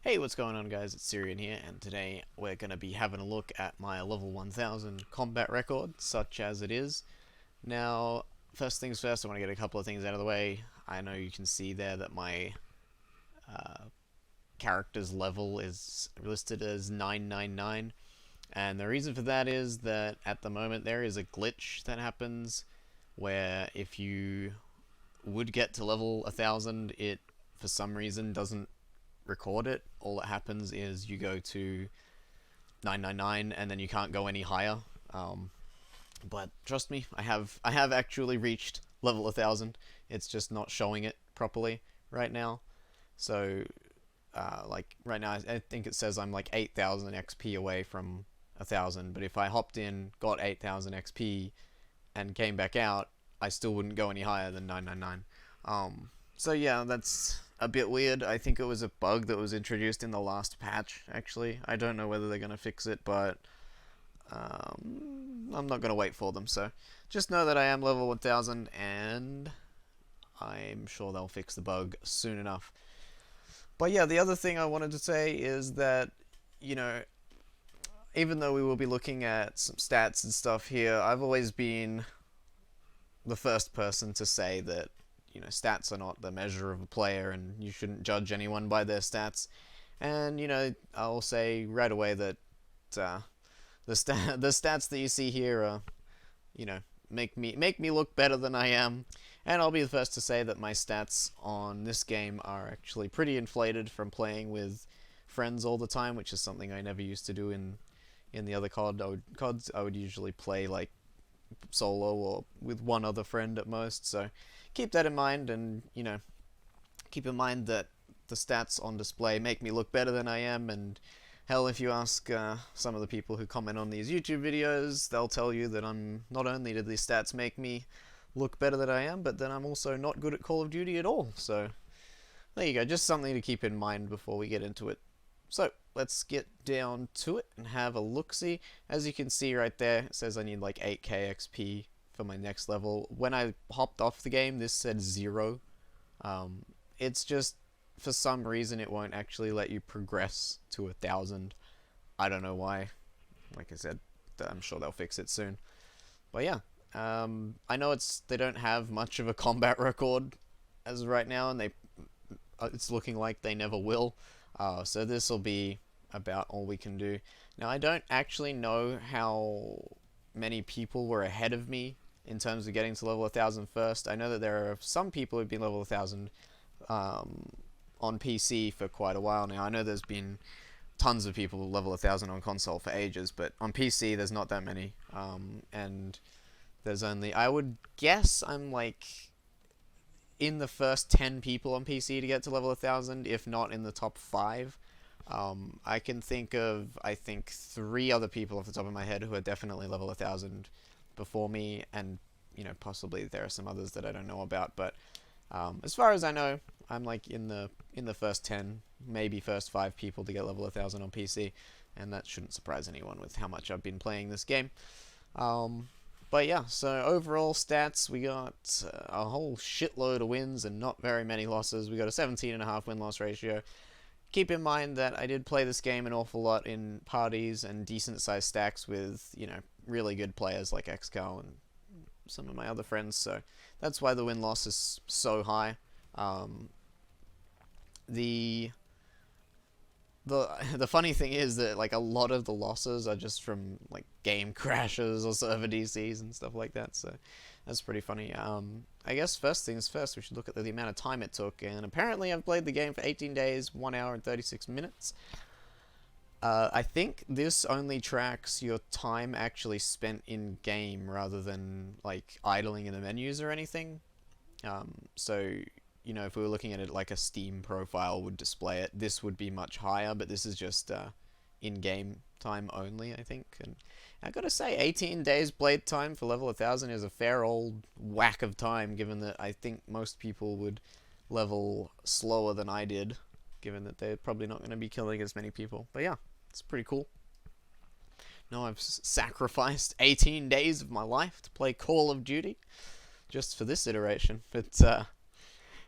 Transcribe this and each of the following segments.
Hey, what's going on guys, it's Sirian here, and today we're going to be having a look at my level 1000 combat record, such as it is. Now, first things first, I want to get a couple of things out of the way. I know you can see there that my uh, character's level is listed as 999, and the reason for that is that at the moment there is a glitch that happens where if you would get to level 1000, it for some reason doesn't record it. All that happens is you go to 999 and then you can't go any higher. But trust me, I have actually reached level 1000. It's just not showing it properly right now. So like right now, I think it says I'm like 8,000 XP away from 1000. But if I hopped in, got 8,000 XP, and came back out, I still wouldn't go any higher than 999. So yeah, that's a bit weird. I think it was a bug that was introduced in the last patch, actually. I don't know whether they're going to fix it, but I'm not going to wait for them. So just know that I am level 1000, and I'm sure they'll fix the bug soon enough. But yeah, the other thing I wanted to say is that, you know, even though we will be looking at some stats and stuff here, I've always been the first person to say that stats are not the measure of a player, and you shouldn't judge anyone by their stats. And I'll say right away that the stats that you see here are, make me look better than I am. And I'll be the first to say that my stats on this game are actually pretty inflated from playing with friends all the time, which is something I never used to do in the other CODs. I would usually play like solo or with one other friend at most. So keep that in mind, and keep in mind that the stats on display make me look better than I am. And hell, if you ask some of the people who comment on these YouTube videos, they'll tell you that I'm not only did these stats make me look better than I am, but then I'm also not good at Call of Duty at all. So there you go, just something to keep in mind before we get into it. So let's get down to it and have a look-see. As you can see right there, it says I need like 8k XP for my next level. When I hopped off the game, this said 0. It's just, for some reason, it won't actually let you progress to 1000. I don't know why. Like I said, I'm sure they'll fix it soon. But yeah, I know they don't have much of a combat record as of right now, and it's looking like they never will. So this will be about all we can do. Now, I don't actually know how many people were ahead of me in terms of getting to level 1000 first. I know that there are some people who've been level 1000 on PC for quite a while now. I know there's been tons of people level 1000 on console for ages, but on PC there's not that many. And there's only, I would guess I'm like in the first 10 people on PC to get to level 1000, if not in the top 5. I can think of, I think, 3 other people off the top of my head who are definitely level 1000 before me, and possibly there are some others that I don't know about. But as far as I know, I'm like in the first 10, maybe first 5 people to get level 1000 on PC, and that shouldn't surprise anyone with how much I've been playing this game. But yeah, so overall stats, we got a whole shitload of wins and not very many losses. We got a 17.5 win-loss ratio. Keep in mind that I did play this game an awful lot in parties and decent-sized stacks with, really good players like XCal and some of my other friends, so that's why the win-loss is so high. The the funny thing is that like a lot of the losses are just from like game crashes or server DCs and stuff like that, so that's pretty funny. I guess first things first, we should look at the amount of time it took, and apparently I've played the game for 18 days, 1 hour and 36 minutes. I think this only tracks your time actually spent in game rather than like idling in the menus or anything. So if we were looking at it like a Steam profile would display it, this would be much higher, but this is just in-game time only, I think. And I gotta say, 18 days blade time for level 1000 is a fair old whack of time, given that I think most people would level slower than I did, given that they're probably not going to be killing as many people. But yeah, it's pretty cool. Now I've sacrificed 18 days of my life to play Call of Duty just for this iteration, but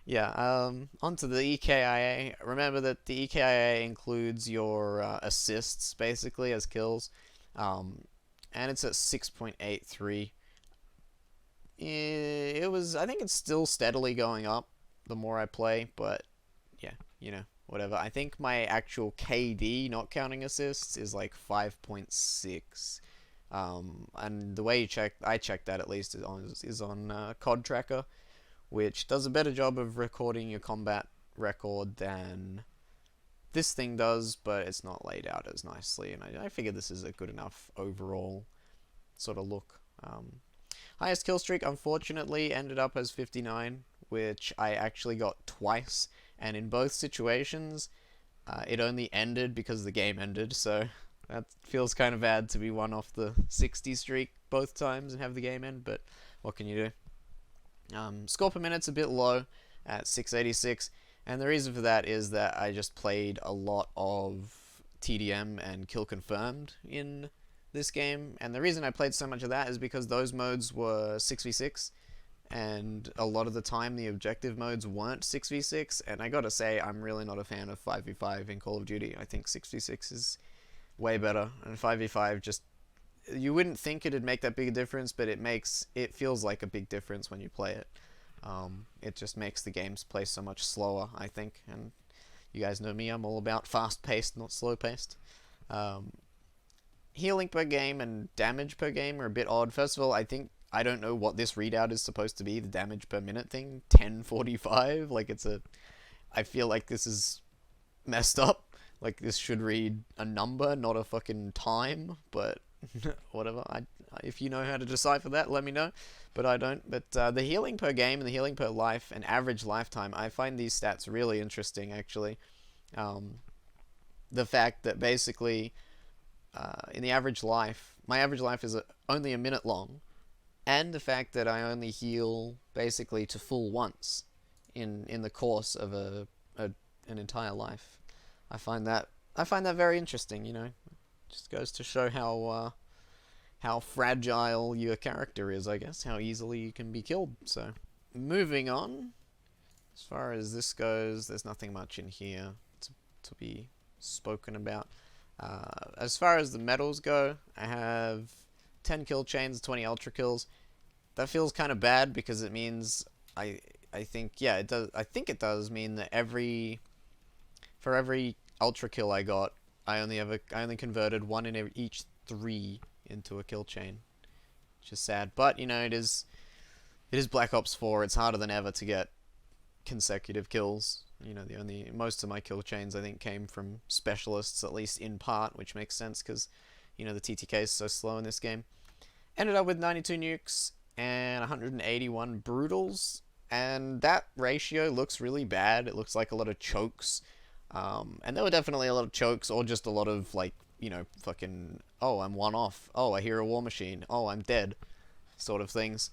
Yeah, onto the EKIA. Remember that the EKIA includes your assists, basically, as kills. Um, and it's at 6.83. I think it's still steadily going up the more I play, but yeah, whatever. I think my actual KD, not counting assists, is like 5.6. And the way I check that at least is on COD Tracker, which does a better job of recording your combat record than this thing does, but it's not laid out as nicely, and I figure this is a good enough overall sort of look. Highest kill streak, unfortunately, ended up as 59, which I actually got twice, and in both situations, it only ended because the game ended, so that feels kind of bad to be one off the 60 streak both times and have the game end, but what can you do? Score per minute's a bit low at 686, and the reason for that is that I just played a lot of TDM and kill confirmed in this game, and the reason I played so much of that is because those modes were 6v6, and a lot of the time the objective modes weren't 6v6, and I gotta say, I'm really not a fan of 5v5 in Call of Duty. I think 6v6 is way better, and 5v5 just, you wouldn't think it'd make that big a difference, but it feels like a big difference when you play it. It just makes the games play so much slower, I think, and you guys know me, I'm all about fast-paced, not slow-paced. Healing per game and damage per game are a bit odd. First of all, I don't know what this readout is supposed to be, the damage per minute thing, 1045, like I feel like this is messed up, like this should read a number, not a fucking time, but whatever, if you know how to decipher that, let me know, but I don't. But the healing per game and the healing per life and average lifetime, I find these stats really interesting, actually. The fact that basically, in the average life, my average life is only a minute long, and the fact that I only heal basically to full once in the course of an entire life. I find that very interesting. Just goes to show how fragile your character is, I guess, how easily you can be killed. So, moving on. As far as this goes, there's nothing much in here to be spoken about. As far as the medals go, I have 10 kill chains, 20 ultra kills. That feels kind of bad because it means I think, yeah, it does. I think it does mean that for every ultra kill I got, I only converted one in each 3 into a kill chain, which is sad. But it is Black Ops 4. It's harder than ever to get consecutive kills. Most of my kill chains I think came from specialists, at least in part, which makes sense because the TTK is so slow in this game. Ended up with 92 nukes and 181 brutals, and that ratio looks really bad. It looks like a lot of chokes, and there were definitely a lot of chokes, or just a lot of like fucking, oh, I'm one off, oh, I hear a war machine, oh, I'm dead, sort of things.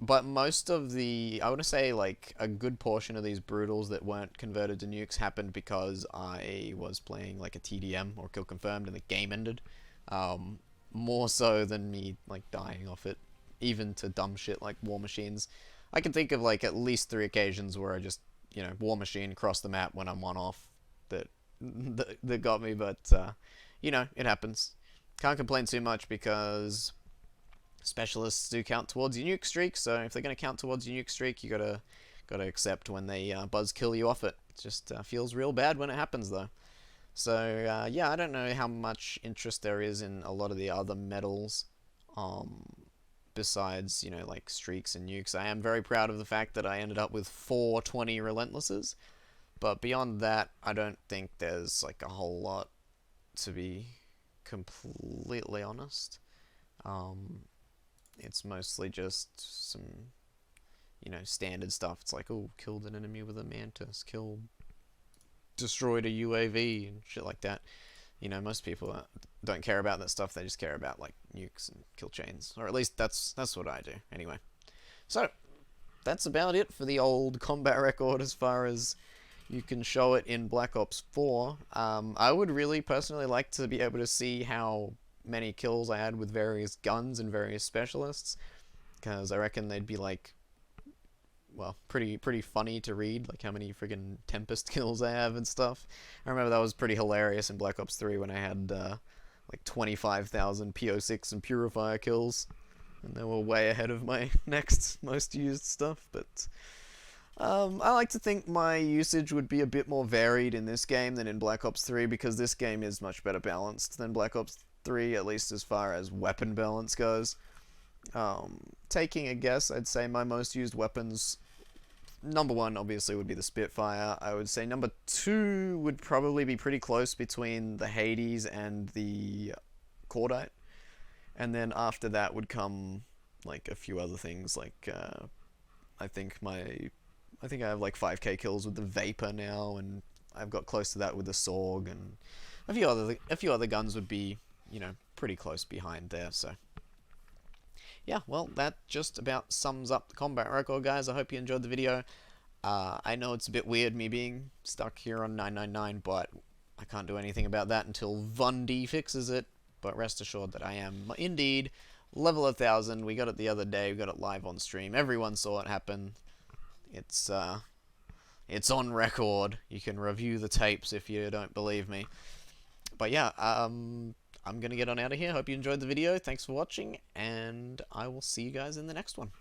But most of I want to say like a good portion of these brutals that weren't converted to nukes happened because I was playing like a TDM or kill confirmed and the game ended. More so than me like dying off it, even to dumb shit like war machines. I can think of like at least 3 occasions where I just war machine crossed the map when I'm one off that got me, but it happens. Can't complain too much because specialists do count towards your nuke streak, so if they're going to count towards your nuke streak, you gotta accept when they buzz kill you off it. It just feels real bad when it happens, though. So yeah, I don't know how much interest there is in a lot of the other medals, besides like streaks and nukes. I am very proud of the fact that I ended up with 420 relentlesses, but beyond that, I don't think there's like a whole lot, to be completely honest. It's mostly just some, standard stuff. It's like, oh, killed an enemy with a mantis, destroyed a UAV and shit like that. Most people don't care about that stuff. They just care about like nukes and kill chains, or at least that's what I do. Anyway, so that's about it for the old combat record as far as you can show it in Black Ops 4. I would really personally like to be able to see how many kills I had with various guns and various specialists, because I reckon they'd be like well, pretty funny to read, like how many friggin' Tempest kills I have and stuff. I remember that was pretty hilarious in Black Ops 3 when I had like 25,000 PO6 and Purifier kills, and they were way ahead of my next most used stuff. But I like to think my usage would be a bit more varied in this game than in Black Ops 3, because this game is much better balanced than Black Ops 3, at least as far as weapon balance goes. Taking a guess, I'd say my most used weapons, number one obviously would be the Spitfire. I would say number two would probably be pretty close between the Hades and the Cordite. And then after that would come like a few other things, like I think I have like 5k kills with the Vapor now, and I've got close to that with the Sorg, and a few other guns would be, you know, pretty close behind there. So yeah, well, that just about sums up the combat record, guys. I hope you enjoyed the video. I know it's a bit weird me being stuck here on 999, but I can't do anything about that until Vundi fixes it. But rest assured that I am indeed level 1000. We got it the other day. We got it live on stream. Everyone saw it happen. It's on record. You can review the tapes if you don't believe me. But yeah, I'm gonna get on out of here. Hope you enjoyed the video. Thanks for watching, and I will see you guys in the next one.